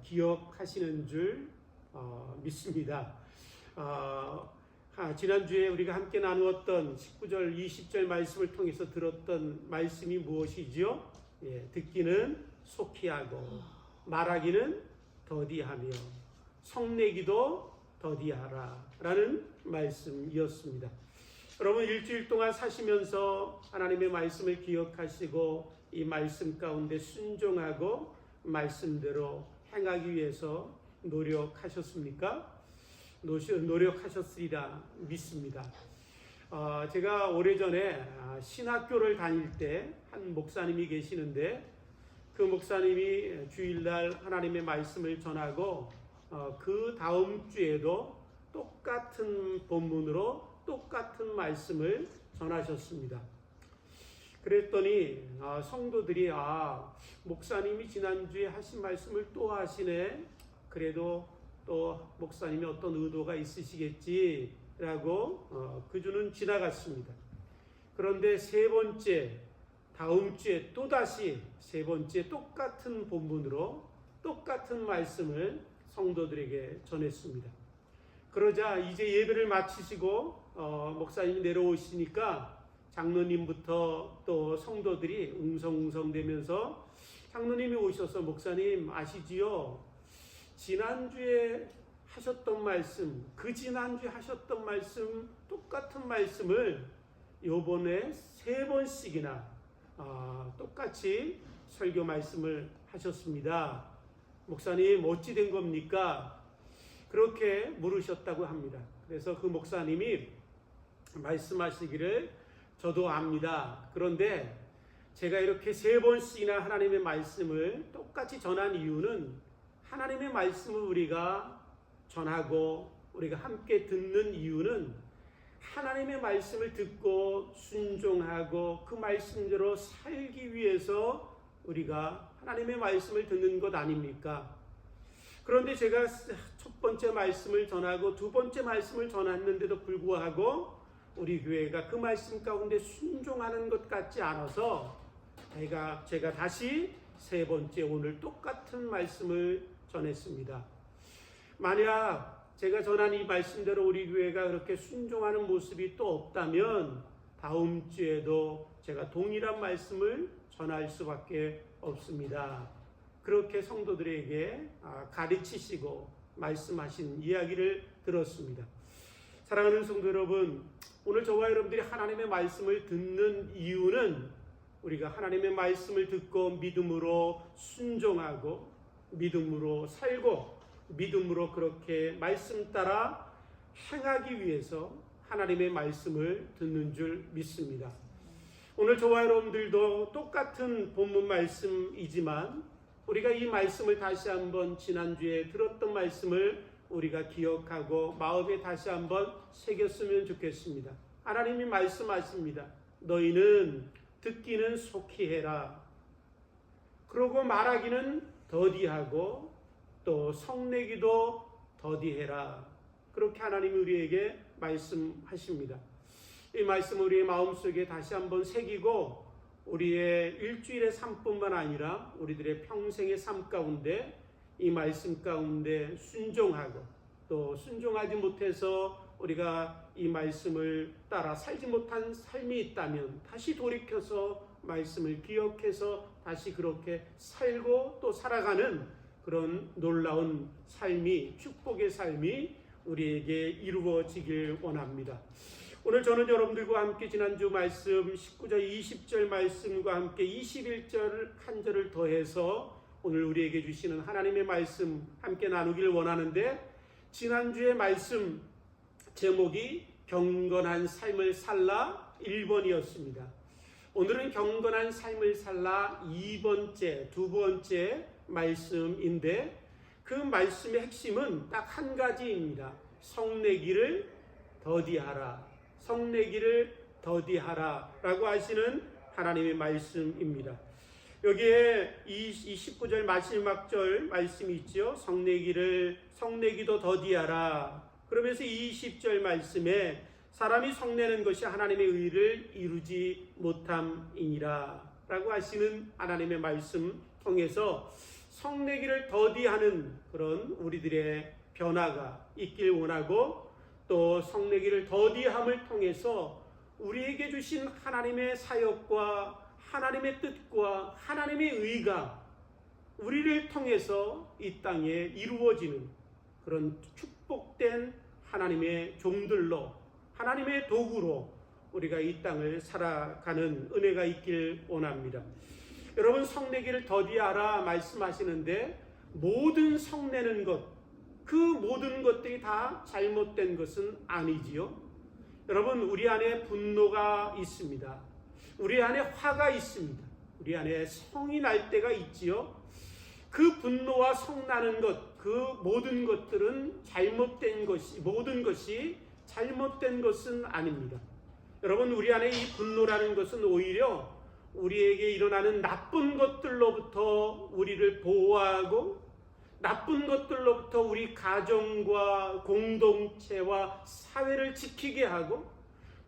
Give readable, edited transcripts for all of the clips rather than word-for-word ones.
기억하시는 줄 믿습니다. 지난주에 우리가 함께 나누었던 19절, 20절 말씀을 통해서 들었던 말씀이 무엇이지요? 듣기는 속히 하고 말하기는 더디하며 성내기도 더디하라 라는 말씀이었습니다. 여러분, 일주일 동안 사시면서 하나님의 말씀을 기억하시고 이 말씀 가운데 순종하고 말씀대로 행하기 위해서 노력하셨습니까? 노력하셨으리라 믿습니다. 제가 오래전에 신학교를 다닐 때 한 목사님이 계시는데, 그 목사님이 주일날 하나님의 말씀을 전하고 그 다음 주에도 똑같은 본문으로 똑같은 말씀을 전하셨습니다. 그랬더니 성도들이 목사님이 지난주에 하신 말씀을 또 하시네, 그래도 또 목사님이 어떤 의도가 있으시겠지라고 그 주는 지나갔습니다. 그런데 세 번째, 다음 주에 또다시 세 번째 똑같은 본문으로 똑같은 말씀을 성도들에게 전했습니다. 그러자 이제 예배를 마치시고 목사님이 내려오시니까 장로님부터 또 성도들이 웅성웅성대면서 장로님이 오셔서, 목사님 아시지요? 지난주에 하셨던 말씀, 그 지난주에 하셨던 말씀, 똑같은 말씀을 요번에 세 번씩이나 똑같이 설교 말씀을 하셨습니다. 목사님 어찌 된 겁니까? 그렇게 물으셨다고 합니다. 그래서 그 목사님이 말씀하시기를 저도 압니다. 그런데 제가 이렇게 세 번씩이나 하나님의 말씀을 똑같이 전한 이유는, 하나님의 말씀을 우리가 전하고 우리가 함께 듣는 이유는 하나님의 말씀을 듣고 순종하고 그 말씀대로 살기 위해서 우리가 하나님의 말씀을 듣는 것 아닙니까? 그런데 제가 첫 번째 말씀을 전하고 두 번째 말씀을 전했는데도 불구하고 우리 교회가 그 말씀 가운데 순종하는 것 같지 않아서 제가 다시 세 번째 오늘 똑같은 말씀을 전했습니다. 만약 제가 전한 이 말씀대로 우리 교회가 그렇게 순종하는 모습이 또 없다면 다음 주에도 제가 동일한 말씀을 전할 수밖에 없습니다. 그렇게 성도들에게 가르치시고 말씀하신 이야기를 들었습니다. 사랑하는 성도 여러분, 오늘 저와 여러분들이 하나님의 말씀을 듣는 이유는 우리가 하나님의 말씀을 듣고 믿음으로 순종하고 믿음으로 살고 믿음으로 그렇게 말씀 따라 행하기 위해서 하나님의 말씀을 듣는 줄 믿습니다. 오늘 저와 여러분들도 똑같은 본문 말씀이지만 우리가 이 말씀을 다시 한번 지난주에 들었던 말씀을 우리가 기억하고 마음에 다시 한번 새겼으면 좋겠습니다. 하나님이 말씀하십니다. 너희는 듣기는 속히 해라. 그러고 말하기는 더디하고 또 성내기도 더디해라. 그렇게 하나님이 우리에게 말씀하십니다. 이 말씀 우리의 마음속에 다시 한번 새기고 우리의 일주일의 삶뿐만 아니라 우리들의 평생의 삶 가운데 이 말씀 가운데 순종하고 또 순종하지 못해서 우리가 이 말씀을 따라 살지 못한 삶이 있다면 다시 돌이켜서 말씀을 기억해서 다시 그렇게 살고 또 살아가는 그런 놀라운 삶이, 축복의 삶이 우리에게 이루어지길 원합니다. 오늘 저는 여러분들과 함께 지난주 말씀 19절 20절 말씀과 함께 21절 한 절을 더해서 오늘 우리에게 주시는 하나님의 말씀 함께 나누길 원하는데, 지난주의 말씀 제목이 경건한 삶을 살라 1번이었습니다. 오늘은 경건한 삶을 살라 2번째, 두 번째 말씀인데 그 말씀의 핵심은 딱 한 가지입니다. 성내기를 더디하라. 성내기를 더디하라 라고 하시는 하나님의 말씀입니다. 여기에 이 19절 마지막 절 말씀이 있죠. 성내기도 더디하라. 그러면서 20절 말씀에 사람이 성내는 것이 하나님의 의를 이루지 못함이니라 라고 하시는 하나님의 말씀 통해서 성내기를 더디하는 그런 우리들의 변화가 있길 원하고, 또 성내기를 더디함을 통해서 우리에게 주신 하나님의 사역과 하나님의 뜻과 하나님의 의가 우리를 통해서 이 땅에 이루어지는 그런 축복된 하나님의 종들로, 하나님의 도구로 우리가 이 땅을 살아가는 은혜가 있길 원합니다. 여러분, 성내기를 더디하라 말씀하시는데, 모든 성내는 것, 그 모든 것들이 다 잘못된 것은 아니지요. 여러분, 우리 안에 분노가 있습니다. 우리 안에 화가 있습니다. 우리 안에 성이 날 때가 있지요. 그 분노와 성나는 것, 그 모든 것들은 잘못된 것이, 모든 것이 잘못된 것은 아닙니다. 여러분, 우리 안에 이 분노라는 것은 오히려 우리에게 일어나는 나쁜 것들로부터 우리를 보호하고, 나쁜 것들로부터 우리 가정과 공동체와 사회를 지키게 하고,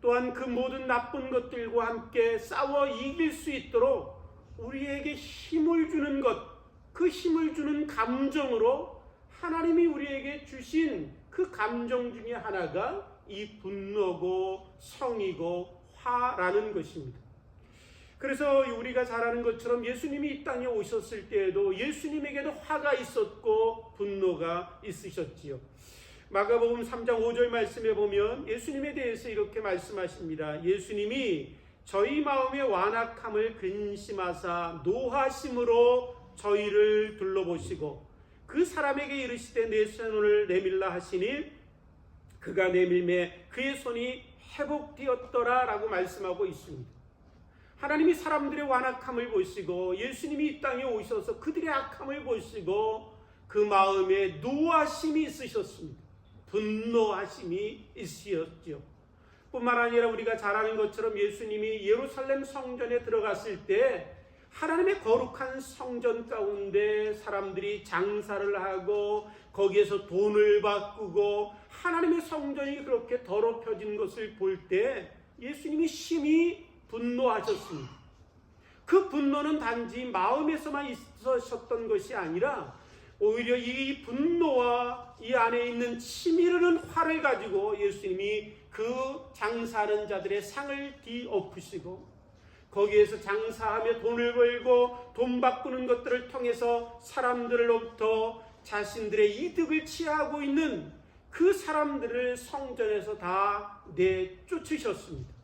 또한 그 모든 나쁜 것들과 함께 싸워 이길 수 있도록 우리에게 힘을 주는 것, 그 힘을 주는 감정으로 하나님이 우리에게 주신 그 감정 중에 하나가 이 분노고 성이고 화라는 것입니다. 그래서 우리가 잘 아는 것처럼 예수님이 이 땅에 오셨을 때에도 예수님에게도 화가 있었고 분노가 있으셨지요. 마가복음 3장 5절 말씀에 보면 예수님에 대해서 이렇게 말씀하십니다. 예수님이 저희 마음의 완악함을 근심하사 노하심으로 저희를 둘러보시고 그 사람에게 이르시되 내 손을 내밀라 하시니 그가 내밀매 그의 손이 회복되었더라 라고 말씀하고 있습니다. 하나님이 사람들의 완악함을 보시고 예수님이 이 땅에 오셔서 그들의 악함을 보시고 그 마음에 노하심이 있으셨습니다. 분노하심이 있으셨죠. 뿐만 아니라 우리가 잘 아는 것처럼 예수님이 예루살렘 성전에 들어갔을 때 하나님의 거룩한 성전 가운데 사람들이 장사를 하고 거기에서 돈을 바꾸고 하나님의 성전이 그렇게 더럽혀진 것을 볼 때 예수님이 심히 분노하셨습니다. 그 분노는 단지 마음에서만 있으셨던 것이 아니라 오히려 이 분노와 이 안에 있는 치밀은 화를 가지고 예수님이 그 장사하는 자들의 상을 뒤엎으시고 거기에서 장사하며 돈을 벌고 돈 바꾸는 것들을 통해서 사람들로부터 자신들의 이득을 취하고 있는 그 사람들을 성전에서 다 내쫓으셨습니다.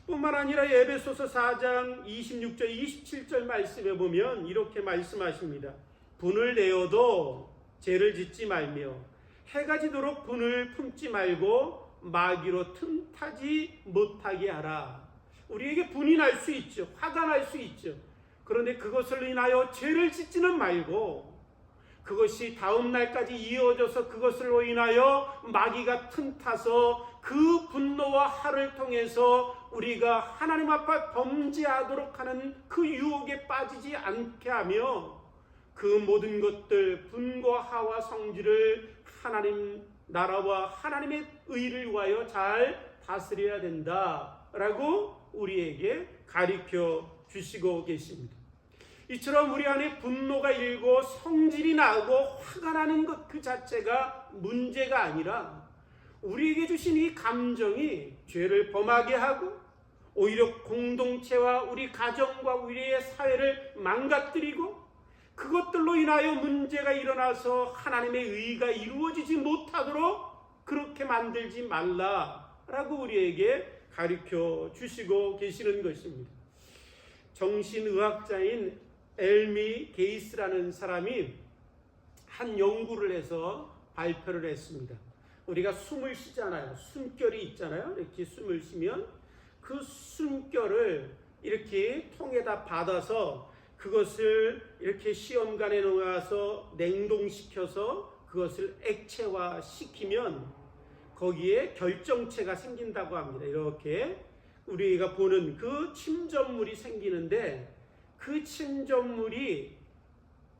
뿐만 아니라 에베소서 4장 26절 27절 말씀에 보면 이렇게 말씀하십니다. 분을 내어도 죄를 짓지 말며 해가 지도록 분을 품지 말고 마귀로 틈타지 못하게 하라. 우리에게 분이 날 수 있죠. 화가 날 수 있죠. 그런데 그것을 인하여 죄를 짓지는 말고 그것이 다음 날까지 이어져서 그것으로 인하여 마귀가 틈타서 그 분노와 화를 통해서 우리가 하나님 앞에 범죄하도록 하는 그 유혹에 빠지지 않게 하며 그 모든 것들 분과 화와 성질을 하나님 나라와 하나님의 의를 위하여 잘 다스려야 된다라고 우리에게 가르쳐 주시고 계십니다. 이처럼 우리 안에 분노가 일고 성질이 나고 화가 나는 것 그 자체가 문제가 아니라 우리에게 주신 이 감정이 죄를 범하게 하고 오히려 공동체와 우리 가정과 우리의 사회를 망가뜨리고 그것들로 인하여 문제가 일어나서 하나님의 의가 이루어지지 못하도록 그렇게 만들지 말라라고 우리에게 가르쳐 주시고 계시는 것입니다. 정신의학자인 엘미 게이스라는 사람이 한 연구를 해서 발표를 했습니다. 우리가 숨을 쉬잖아요. 숨결이 있잖아요. 이렇게 숨을 쉬면 그 숨결을 이렇게 통에다 받아서 그것을 이렇게 시험관에 넣어서 냉동시켜서 그것을 액체화 시키면 거기에 결정체가 생긴다고 합니다. 이렇게 우리가 보는 그 침전물이 생기는데 그 침전물이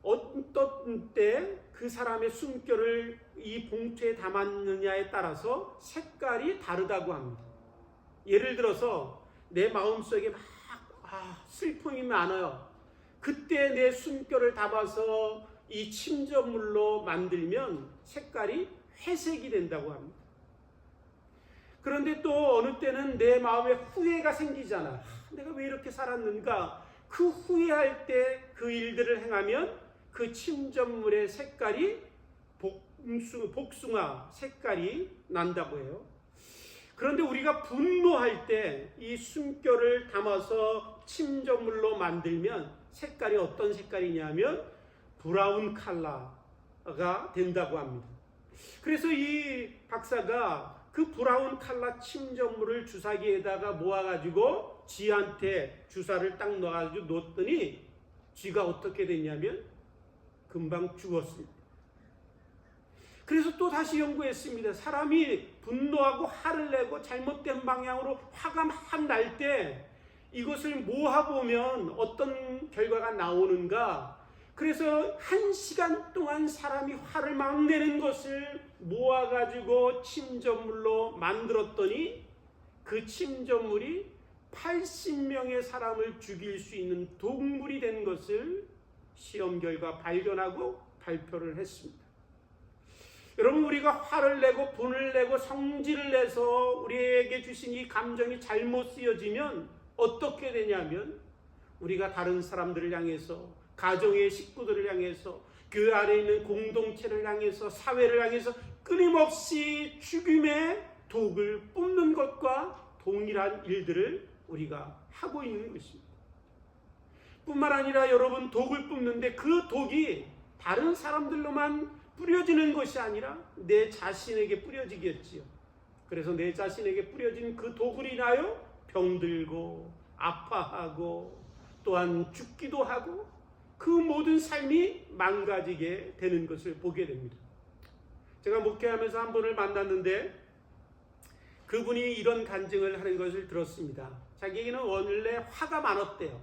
어떤 때 그 사람의 숨결을 이 봉투에 담았느냐에 따라서 색깔이 다르다고 합니다. 예를 들어서 내 마음속에 막 슬픔이 많아요. 그때 내 숨결을 담아서 이 침전물로 만들면 색깔이 회색이 된다고 합니다. 그런데 또 어느 때는 내 마음에 후회가 생기잖아. 내가 왜 이렇게 살았는가? 그 후회할 때 그 일들을 행하면 그 침전물의 색깔이 복숭아 색깔이 난다고 해요. 그런데 우리가 분노할 때 이 숨결을 담아서 침전물로 만들면 색깔이 어떤 색깔이냐면 브라운 컬러가 된다고 합니다. 그래서 이 박사가 그 브라운 컬러 침전물을 주사기에다가 모아가지고 쥐한테 주사를 딱 넣어가지고 놓았더니 쥐가 어떻게 됐냐면 금방 죽었습니다. 그래서 또 다시 연구했습니다. 사람이 분노하고 화를 내고 잘못된 방향으로 화가 막 날 때 이것을 모아보면 어떤 결과가 나오는가. 그래서 1시간 동안 사람이 화를 막 내는 것을 모아가지고 침전물로 만들었더니 그 침전물이 80명의 사람을 죽일 수 있는 독물이 된 것을 시험 결과 발견하고 발표를 했습니다. 여러분, 우리가 화를 내고 분을 내고 성질을 내서 우리에게 주신 이 감정이 잘못 쓰여지면 어떻게 되냐면 우리가 다른 사람들을 향해서, 가정의 식구들을 향해서, 교회 안에 있는 공동체를 향해서, 사회를 향해서 끊임없이 죽임의 독을 뿜는 것과 동일한 일들을 우리가 하고 있는 것입니다. 뿐만 아니라 여러분, 독을 뿜는데 그 독이 다른 사람들로만 뿌려지는 것이 아니라 내 자신에게 뿌려지겠지요. 그래서 내 자신에게 뿌려진 그 독을 인하여 병들고 아파하고 또한 죽기도 하고 그 모든 삶이 망가지게 되는 것을 보게 됩니다. 제가 목회하면서 한 분을 만났는데 그분이 이런 간증을 하는 것을 들었습니다. 자기에게는 원래 화가 많았대요.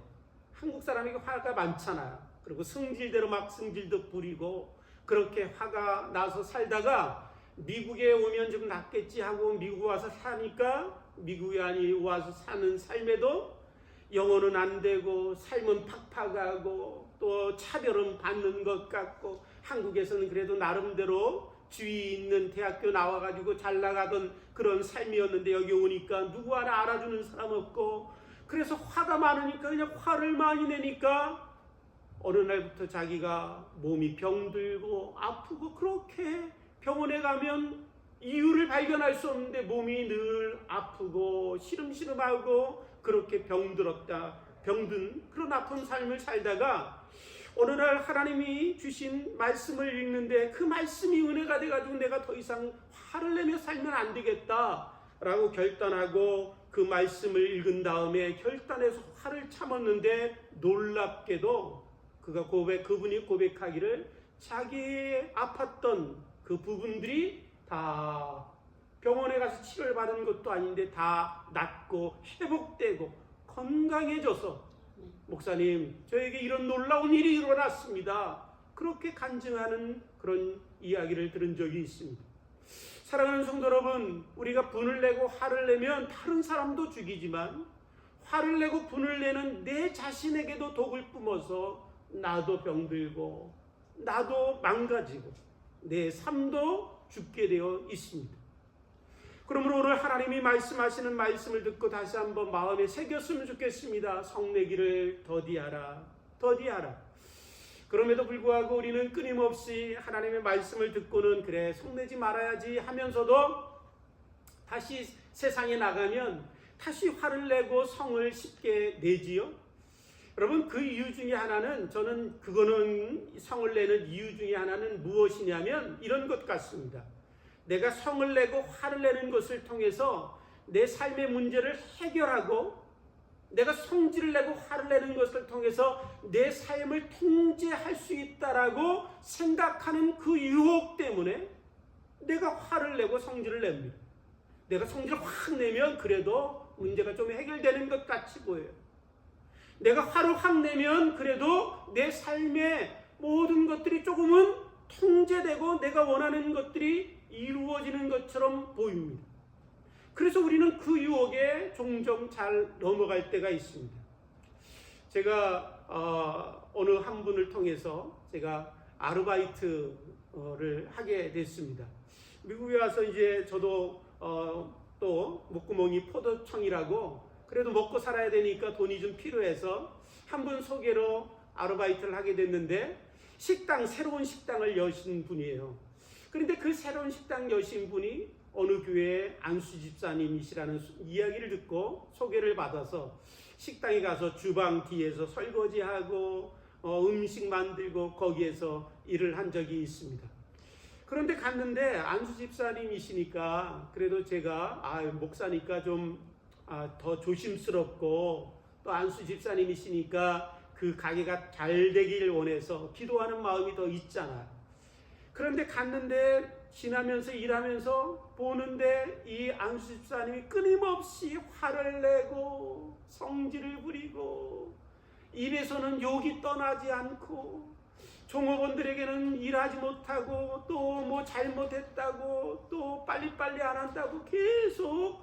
한국 사람에게 화가 많잖아요. 그리고 승질대로 막 승질도 부리고 그렇게 화가 나서 살다가 미국에 오면 좀 낫겠지 하고 미국 와서 사니까 미국에 와서 사는 삶에도 영어는 안 되고 삶은 팍팍하고 또 차별은 받는 것 같고 한국에서는 그래도 나름대로 주위 있는 대학교 나와가지고 잘 나가던 그런 삶이었는데 여기 오니까 누구 하나 알아주는 사람 없고 그래서 화가 많으니까 그냥 화를 많이 내니까 어느 날부터 자기가 몸이 병들고 아프고 그렇게 병원에 가면 이유를 발견할 수 없는데 몸이 늘 아프고 시름시름하고 그렇게 병든 그런 아픈 삶을 살다가 어느 날 하나님이 주신 말씀을 읽는데 그 말씀이 은혜가 돼가지고 내가 더 이상 화를 내며 살면 안 되겠다라고 결단하고 그 말씀을 읽은 다음에 결단해서 화를 참았는데 놀랍게도 그분이 고백하기를 자기의 아팠던 그 부분들이 다 병원에 가서 치료를 받은 것도 아닌데 다 낫고 회복되고 건강해져서 목사님, 저에게 이런 놀라운 일이 일어났습니다. 그렇게 간증하는 그런 이야기를 들은 적이 있습니다. 사랑하는 성도 여러분, 우리가 분을 내고 화를 내면 다른 사람도 죽이지만 화를 내고 분을 내는 내 자신에게도 독을 뿜어서 나도 병들고 나도 망가지고 내 삶도 죽게 되어 있습니다. 그러므로 오늘 하나님이 말씀하시는 말씀을 듣고 다시 한번 마음에 새겼으면 좋겠습니다. 성내기를 더디하라. 그럼에도 불구하고 우리는 끊임없이 하나님의 말씀을 듣고는 그래 성내지 말아야지 하면서도 다시 세상에 나가면 다시 화를 내고 성을 쉽게 내지요. 여러분, 그 이유 중에 하나는 그거는 성을 내는 이유 중에 하나는 무엇이냐면 이런 것 같습니다. 내가 성을 내고 화를 내는 것을 통해서 내 삶의 문제를 해결하고 내가 성질을 내고 화를 내는 것을 통해서 내 삶을 통제할 수 있다라고 생각하는 그 유혹 때문에 내가 화를 내고 성질을 냅니다. 내가 성질을 확 내면 그래도 문제가 좀 해결되는 것 같이 보여요. 내가 화를 확 내면 그래도 내 삶의 모든 것들이 조금은 통제되고 내가 원하는 것들이 이루어지는 것처럼 보입니다. 그래서 우리는 그 유혹에 종종 잘 넘어갈 때가 있습니다. 제가 어느 한 분을 통해서 제가 아르바이트를 하게 됐습니다. 미국에 와서 이제 저도 또 목구멍이 포도청이라고 그래도 먹고 살아야 되니까 돈이 좀 필요해서 한 분 소개로 아르바이트를 하게 됐는데 새로운 식당을 여신 분이에요. 그런데 그 새로운 식당 여신 분이 어느 교회 안수 집사님이시라는 이야기를 듣고 소개를 받아서 식당에 가서 주방 뒤에서 설거지하고 음식 만들고 거기에서 일을 한 적이 있습니다. 그런데 갔는데 안수 집사님이시니까 그래도 제가 목사니까 좀 더 조심스럽고 또 안수 집사님이시니까 그 가게가 잘 되길 원해서 기도하는 마음이 더 있잖아요. 그런데 갔는데 지나면서 일하면서 보는데 이 안수 집사님이 끊임없이 화를 내고 성질을 부리고 입에서는 욕이 떠나지 않고 종업원들에게는 일하지 못하고 또 뭐 잘못했다고 또 빨리빨리 안 한다고 계속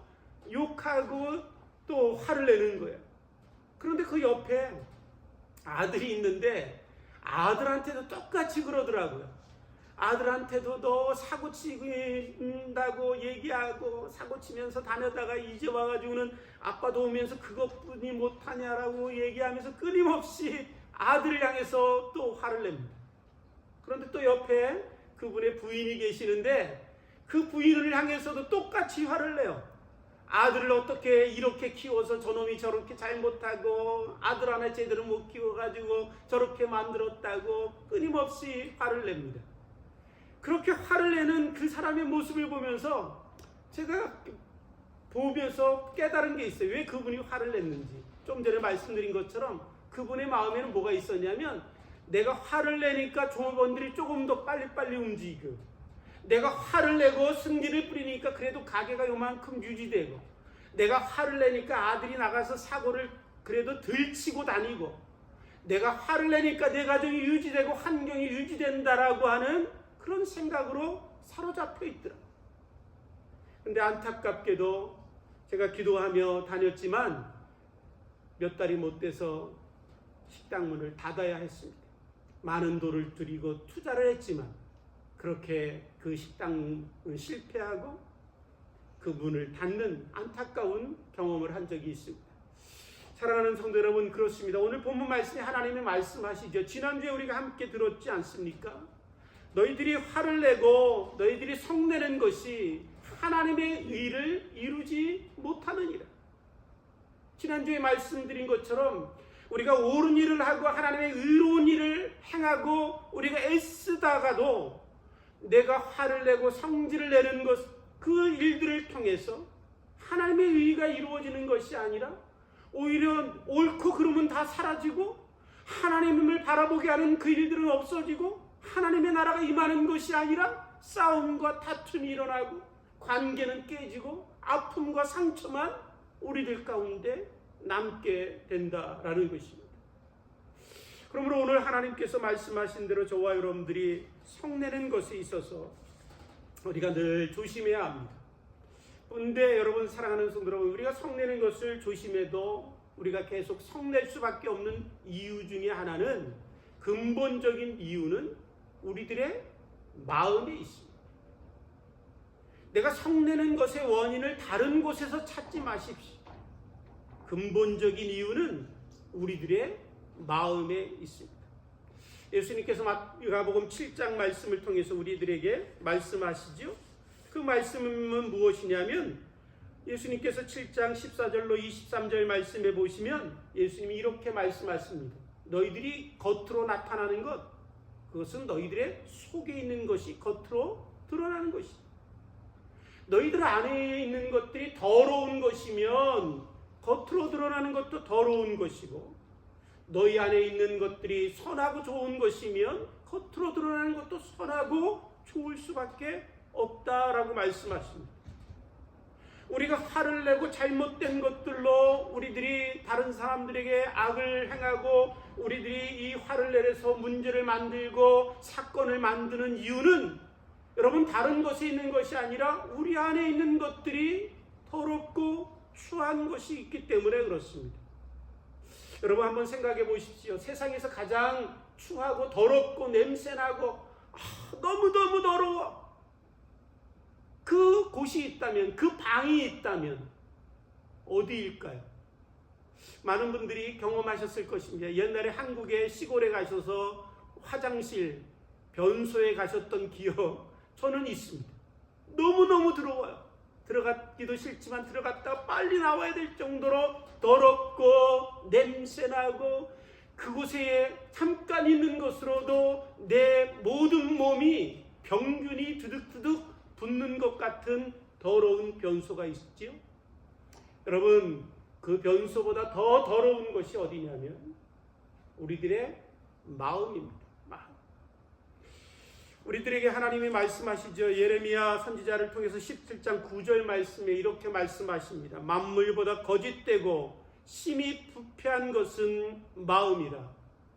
욕하고 또 화를 내는 거예요. 그런데 그 옆에 아들이 있는데 아들한테도 똑같이 그러더라고요. 아들한테도 너 사고 친다고 얘기하고 사고 치면서 다녔다가 이제 와가지고는 아빠 도우면서 그것뿐이 못하냐라고 얘기하면서 끊임없이 아들을 향해서 또 화를 냅니다. 그런데 또 옆에 그분의 부인이 계시는데 그 부인을 향해서도 똑같이 화를 내요. 아들을 어떻게 이렇게 키워서 저놈이 저렇게 잘못하고 아들 하나 제대로 못 키워가지고 저렇게 만들었다고 끊임없이 화를 냅니다. 그렇게 화를 내는 그 사람의 모습을 보면서 제가 보면서 깨달은 게 있어요. 왜 그분이 화를 냈는지. 좀 전에 말씀드린 것처럼 그분의 마음에는 뭐가 있었냐면 내가 화를 내니까 종업원들이 조금 더 빨리빨리 움직이고 내가 화를 내고 승기를 뿌리니까 그래도 가게가 요만큼 유지되고 내가 화를 내니까 아들이 나가서 사고를 그래도 덜 치고 다니고 내가 화를 내니까 내 가정이 유지되고 환경이 유지된다라고 하는 그런 생각으로 사로잡혀 있더라고요. 근데 안타깝게도 제가 기도하며 다녔지만 몇 달이 못 돼서 식당 문을 닫아야 했습니다. 많은 돈을 들이고 투자를 했지만 그렇게 그 식당은 실패하고 그 문을 닫는 안타까운 경험을 한 적이 있습니다. 사랑하는 성도 여러분, 그렇습니다. 오늘 본문 말씀이 하나님의 말씀하시죠. 지난주에 우리가 함께 들었지 않습니까? 너희들이 화를 내고 너희들이 성내는 것이 하나님의 의를 이루지 못하느니라. 지난주에 말씀드린 것처럼 우리가 옳은 일을 하고 하나님의 의로운 일을 행하고 우리가 애쓰다가도 내가 화를 내고 성질을 내는 것, 그 일들을 통해서 하나님의 의가 이루어지는 것이 아니라 오히려 옳고 그름은 다 사라지고 하나님을 바라보게 하는 그 일들은 없어지고 하나님의 나라가 임하는 것이 아니라 싸움과 다툼이 일어나고 관계는 깨지고 아픔과 상처만 우리들 가운데 남게 된다라는 것입니다. 그러므로 오늘 하나님께서 말씀하신 대로 저와 여러분들이 성내는 것에 있어서 우리가 늘 조심해야 합니다. 그런데 여러분, 사랑하는 성도 여러분, 우리가 성내는 것을 조심해도 우리가 계속 성낼 수밖에 없는 이유 중에 하나는, 근본적인 이유는 우리들의 마음에 있습니다. 내가 성내는 것의 원인을 다른 곳에서 찾지 마십시오. 근본적인 이유는 우리들의 마음에 있습니다. 예수님께서 마가복음 7장 말씀을 통해서 우리들에게 말씀하시죠. 그 말씀은 무엇이냐면 예수님께서 7장 14절로 23절 말씀에 보시면 예수님이 이렇게 말씀하십니다. 너희들이 겉으로 나타나는 것, 그것은 너희들의 속에 있는 것이 겉으로 드러나는 것이다. 너희들 안에 있는 것들이 더러운 것이면 겉으로 드러나는 것도 더러운 것이고, 너희 안에 있는 것들이 선하고 좋은 것이면 겉으로 드러나는 것도 선하고 좋을 수밖에 없다라고 말씀하십니다. 우리가 화를 내고 잘못된 것들로 우리들이 다른 사람들에게 악을 행하고 우리들이 이 화를 내서 문제를 만들고 사건을 만드는 이유는 여러분, 다른 것에 있는 것이 아니라 우리 안에 있는 것들이 더럽고 추한 것이 있기 때문에 그렇습니다. 여러분 한번 생각해 보십시오. 세상에서 가장 추하고 더럽고 냄새나고 너무너무 더러워. 그 곳이 있다면, 그 방이 있다면 어디일까요? 많은 분들이 경험하셨을 것입니다. 옛날에 한국의 시골에 가셔서 화장실, 변소에 가셨던 기억 저는 있습니다. 너무너무 더러워요. 들어가기도 싫지만 들어갔다가 빨리 나와야 될 정도로 더럽고 냄새나고, 그곳에 잠깐 있는 것으로도 내 모든 몸이 병균이 두둑두둑 붙는 것 같은 더러운 변소가 있지요. 여러분, 그 변소보다 더 더러운 것이 어디냐면 우리들의 마음입니다. 우리들에게 하나님이 말씀하시죠. 예레미야 선지자를 통해서 17장 9절 말씀에 이렇게 말씀하십니다. 만물보다 거짓되고 심히 부패한 것은 마음이라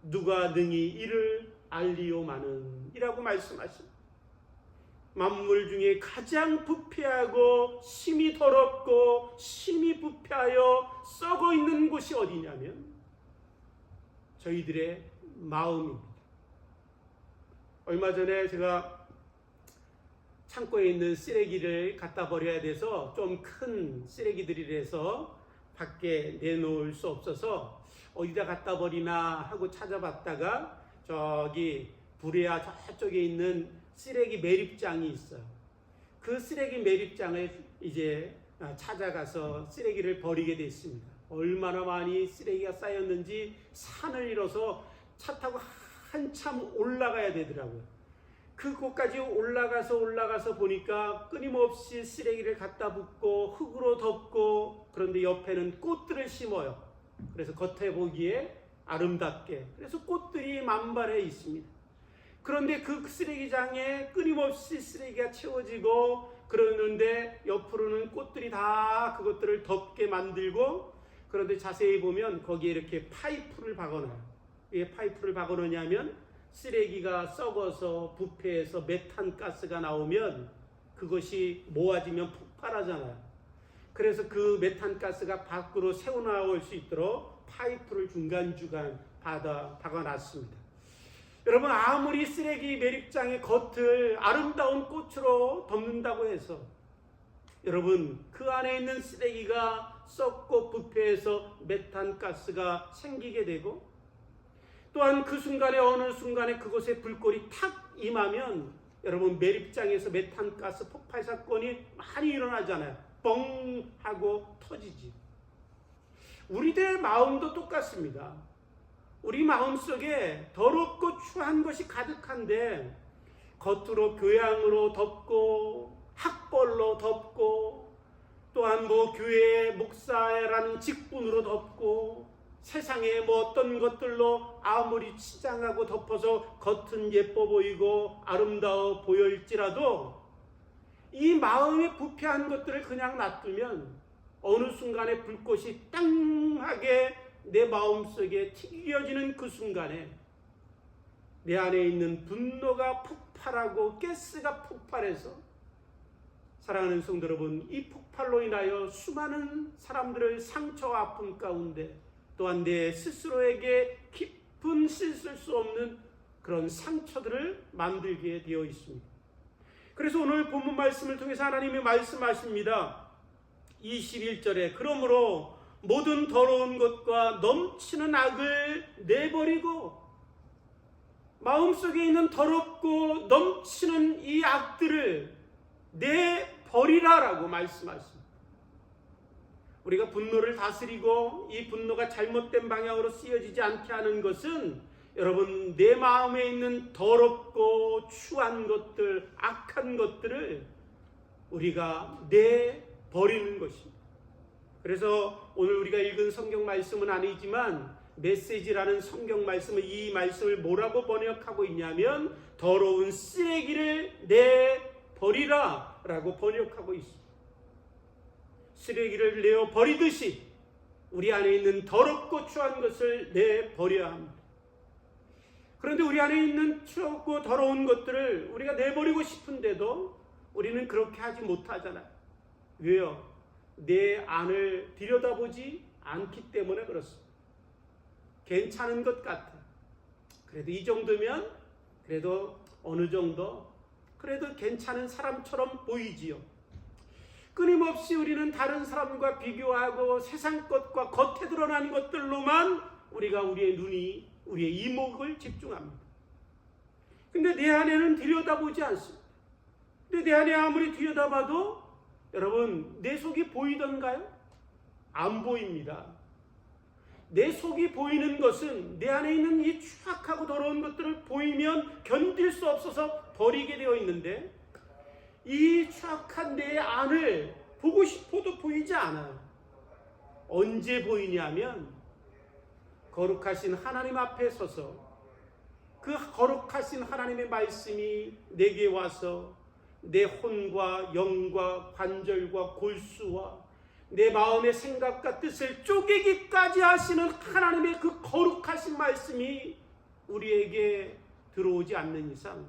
누가 능히 이를 알리오마는 이라고 말씀하십니다. 만물 중에 가장 부패하고 심히 더럽고 심히 부패하여 썩어 있는 곳이 어디냐면 저희들의 마음입니다. 얼마 전에 제가 창고에 있는 쓰레기를 갖다 버려야 돼서 좀 큰 쓰레기들이라서 밖에 내놓을 수 없어서 어디다 갖다 버리나 하고 찾아봤다가 저기 부레아 저쪽에 있는 쓰레기 매립장이 있어요. 그 쓰레기 매립장을 이제 찾아가서 쓰레기를 버리게 됐습니다. 얼마나 많이 쓰레기가 쌓였는지 산을 잃어서 차 타고 한참 올라가야 되더라고요. 그곳까지 올라가서 보니까 끊임없이 쓰레기를 갖다 붓고 흙으로 덮고, 그런데 옆에는 꽃들을 심어요. 그래서 겉에 보기에 아름답게. 그래서 꽃들이 만발해 있습니다. 그런데 그 쓰레기장에 끊임없이 쓰레기가 채워지고 그러는데 옆으로는 꽃들이 다 그것들을 덮게 만들고, 그런데 자세히 보면 거기에 이렇게 파이프를 박아놔요. 왜 파이프를 박아놓냐면 쓰레기가 썩어서 부패해서 메탄가스가 나오면 그것이 모아지면 폭발하잖아요. 그래서 그 메탄가스가 밖으로 새어나올 수 있도록 파이프를 중간중간 박아놨습니다. 여러분, 아무리 쓰레기 매립장의 겉을 아름다운 꽃으로 덮는다고 해서 여러분 그 안에 있는 쓰레기가 썩고 부패해서 메탄가스가 생기게 되고, 또한 그 순간에 어느 순간에 그곳에 불꽃이 탁 임하면 여러분 매립장에서 메탄가스 폭발 사건이 많이 일어나잖아요. 뻥 하고 터지지. 우리들의 마음도 똑같습니다. 우리 마음속에 더럽고 추한 것이 가득한데 겉으로 교양으로 덮고 학벌로 덮고 또한 교회 목사라는 직분으로 덮고 세상에 어떤 것들로 아무리 치장하고 덮어서 겉은 예뻐 보이고 아름다워 보일지라도 이 마음에 부패한 것들을 그냥 놔두면 어느 순간에 불꽃이 땅하게 내 마음속에 튀겨지는 그 순간에 내 안에 있는 분노가 폭발하고 가스가 폭발해서, 사랑하는 성도 여러분, 이 폭발로 인하여 수많은 사람들을 상처와 아픔 가운데 또한 내 스스로에게 깊은 씻을 수 없는 그런 상처들을 만들게 되어 있습니다. 그래서 오늘 본문 말씀을 통해서 하나님이 말씀하십니다. 21절에 그러므로 모든 더러운 것과 넘치는 악을 내버리고, 마음속에 있는 더럽고 넘치는 이 악들을 내버리라라고 말씀하십니다. 우리가 분노를 다스리고 이 분노가 잘못된 방향으로 쓰여지지 않게 하는 것은 여러분 내 마음에 있는 더럽고 추한 것들, 악한 것들을 우리가 내버리는 것입니다. 그래서 오늘 우리가 읽은 성경 말씀은 아니지만 메시지라는 성경 말씀은 이 말씀을 뭐라고 번역하고 있냐면 더러운 쓰레기를 내버리라 라고 번역하고 있습니다. 쓰레기를 내어 버리듯이 우리 안에 있는 더럽고 추한 것을 내버려야 합니다. 그런데 우리 안에 있는 추하고 더러운 것들을 우리가 내버리고 싶은데도 우리는 그렇게 하지 못하잖아요. 왜요? 내 안을 들여다보지 않기 때문에 그렇습니다. 괜찮은 것 같아. 그래도 이 정도면 그래도 어느 정도 그래도 괜찮은 사람처럼 보이지요. 끊임없이 우리는 다른 사람과 비교하고 세상 것과 겉에 드러난 것들로만 우리가 우리의 이목을 집중합니다. 근데 내 안에는 들여다보지 않습니다. 근데 내 안에 아무리 들여다봐도 여러분 내 속이 보이던가요? 안 보입니다. 내 속이 보이는 것은 내 안에 있는 이 추악하고 더러운 것들을 보이면 견딜 수 없어서 버리게 되어 있는데 이 추악한 내 안을 보고 싶어도 보이지 않아요. 언제 보이냐면 거룩하신 하나님 앞에 서서 그 거룩하신 하나님의 말씀이 내게 와서 내 혼과 영과 관절과 골수와 내 마음의 생각과 뜻을 쪼개기까지 하시는 하나님의 그 거룩하신 말씀이 우리에게 들어오지 않는 이상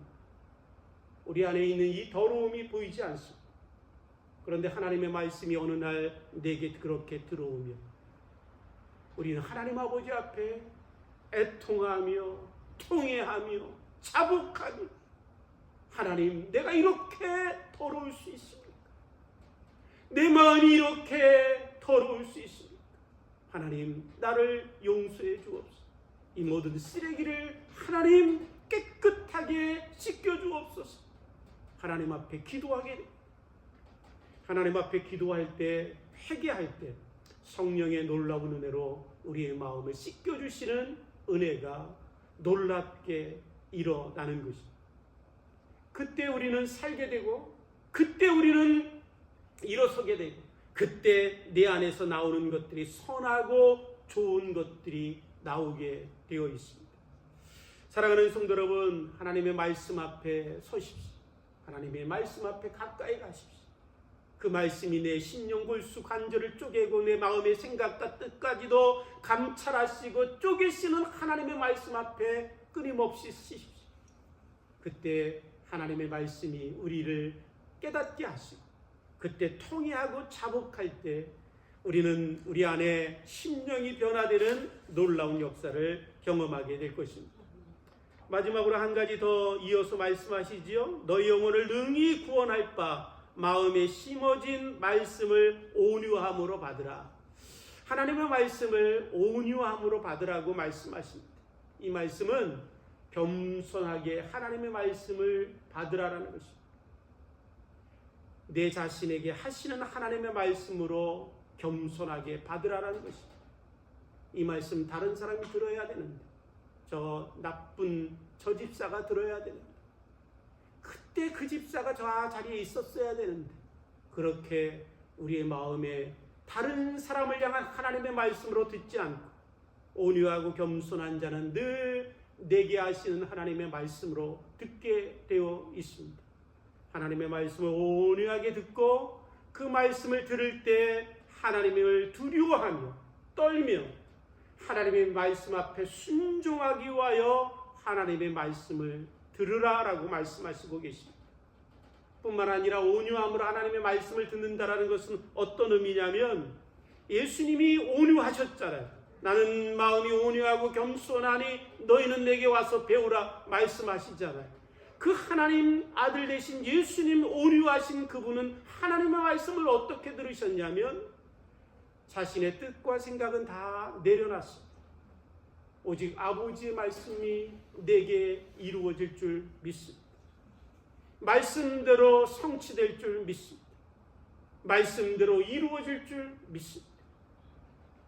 우리 안에 있는 이 더러움이 보이지 않습니다. 그런데 하나님의 말씀이 어느 날 내게 그렇게 들어오면 우리는 하나님 아버지 앞에 애통하며 통회하며 자복하며 하나님 내가 이렇게 더러울 수 있습니까? 내 마음이 이렇게 더러울 수 있습니까? 하나님 나를 용서해 주옵소서. 이 모든 쓰레기를 하나님 깨끗하게 씻겨 주옵소서. 하나님 앞에 기도하게 됩니다. 하나님 앞에 기도할 때 회개할 때 성령의 놀라운 은혜로 우리의 마음을 씻겨 주시는 은혜가 놀랍게 일어나는 것입니다. 그때 우리는 살게 되고 그때 우리는 일어서게 되고 그때 내 안에서 나오는 것들이 선하고 좋은 것들이 나오게 되어 있습니다. 사랑하는 성도 여러분, 하나님의 말씀 앞에 서십시오. 하나님의 말씀 앞에 가까이 가십시오. 그 말씀이 내 심령골수 관절을 쪼개고 내 마음의 생각과 뜻까지도 감찰하시고 쪼개시는 하나님의 말씀 앞에 끊임없이 쓰십시오. 그때 하나님의 말씀이 우리를 깨닫게 하시고 그때 통회하고 자복할 때 우리는 우리 안에 심령이 변화되는 놀라운 역사를 경험하게 될 것입니다. 마지막으로 한 가지 더 이어서 말씀하시지요. 너희 영혼을 능히 구원할 바 마음에 심어진 말씀을 온유함으로 받으라. 하나님의 말씀을 온유함으로 받으라고 말씀하십니다. 이 말씀은 겸손하게 하나님의 말씀을 받으라라는 것입니다. 내 자신에게 하시는 하나님의 말씀으로 겸손하게 받으라라는 것입니다. 이 말씀 다른 사람이 들어야 되는데 저 나쁜 저 집사가 들어야 되는데 그때 그 집사가 저 자리에 있었어야 되는데 그렇게 우리의 마음에 다른 사람을 향한 하나님의 말씀으로 듣지 않고 온유하고 겸손한 자는 늘 내게 하시는 하나님의 말씀으로 듣게 되어 있습니다. 하나님의 말씀을 온유하게 듣고 그 말씀을 들을 때 하나님을 두려워하며 떨며 하나님의 말씀 앞에 순종하기 위하여 하나님의 말씀을 들으라라고 말씀하시고 계십니다. 뿐만 아니라 온유함으로 하나님의 말씀을 듣는다라는 것은 어떤 의미냐면 예수님이 온유하셨잖아요. 나는 마음이 온유하고 겸손하니 너희는 내게 와서 배우라 말씀하시잖아요. 그 하나님 아들 되신 예수님 온유하신 그분은 하나님의 말씀을 어떻게 들으셨냐면 자신의 뜻과 생각은 다 내려놨습니다. 오직 아버지의 말씀이 내게 이루어질 줄 믿습니다. 말씀대로 성취될 줄 믿습니다. 말씀대로 이루어질 줄 믿습니다.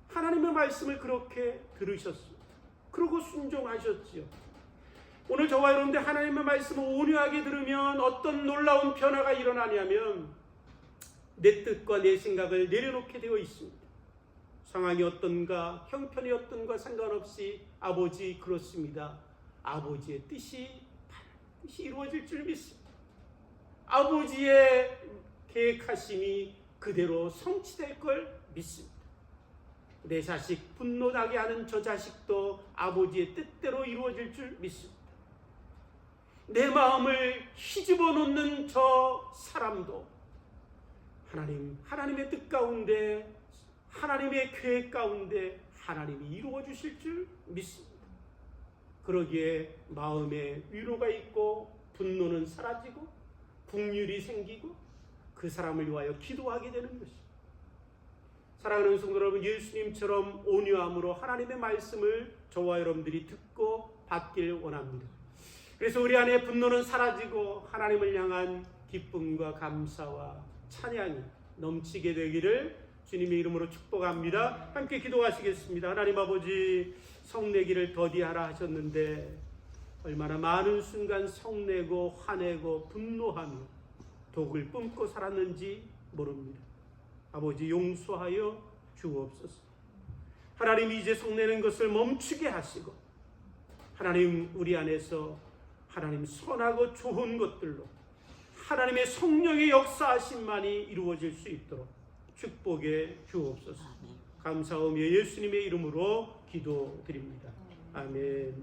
하나님의 말씀을 그렇게 들으셨습니다. 그러고 순종하셨지요. 오늘 저와 여러분들 하나님의 말씀을 온유하게 들으면 어떤 놀라운 변화가 일어나냐면 내 뜻과 내 생각을 내려놓게 되어 있습니다. 상황이 어떤가 형편이 어떤가 상관없이 아버지 그렇습니다. 아버지의 뜻이 반드시 이루어질 줄 믿습니다. 아버지의 계획하심이 그대로 성취될 걸 믿습니다. 내 자식 분노나게 하는 저 자식도 아버지의 뜻대로 이루어질 줄 믿습니다. 내 마음을 휘집어 놓는 저 사람도 하나님의 뜻 가운데 하나님의 계획 가운데 하나님이 이루어 주실 줄 믿습니다. 그러기에 마음에 위로가 있고 분노는 사라지고 긍휼이 생기고 그 사람을 위하여 기도하게 되는 것입니다. 사랑하는 성도 여러분, 예수님처럼 온유함으로 하나님의 말씀을 저와 여러분들이 듣고 받길 원합니다. 그래서 우리 안에 분노는 사라지고 하나님을 향한 기쁨과 감사와 찬양이 넘치게 되기를 주님의 이름으로 축복합니다. 함께 기도하시겠습니다. 하나님 아버지, 성내기를 더디하라 하셨는데 얼마나 많은 순간 성내고 화내고 분노하며 독을 뿜고 살았는지 모릅니다. 아버지, 용서하여 주옵소서. 하나님, 이제 성내는 것을 멈추게 하시고 하나님, 우리 안에서 하나님 선하고 좋은 것들로 하나님의 성령의 역사하심만이 이루어질 수 있도록 축복해 주옵소서. 감사하며 예수님의 이름으로 기도드립니다. 아멘.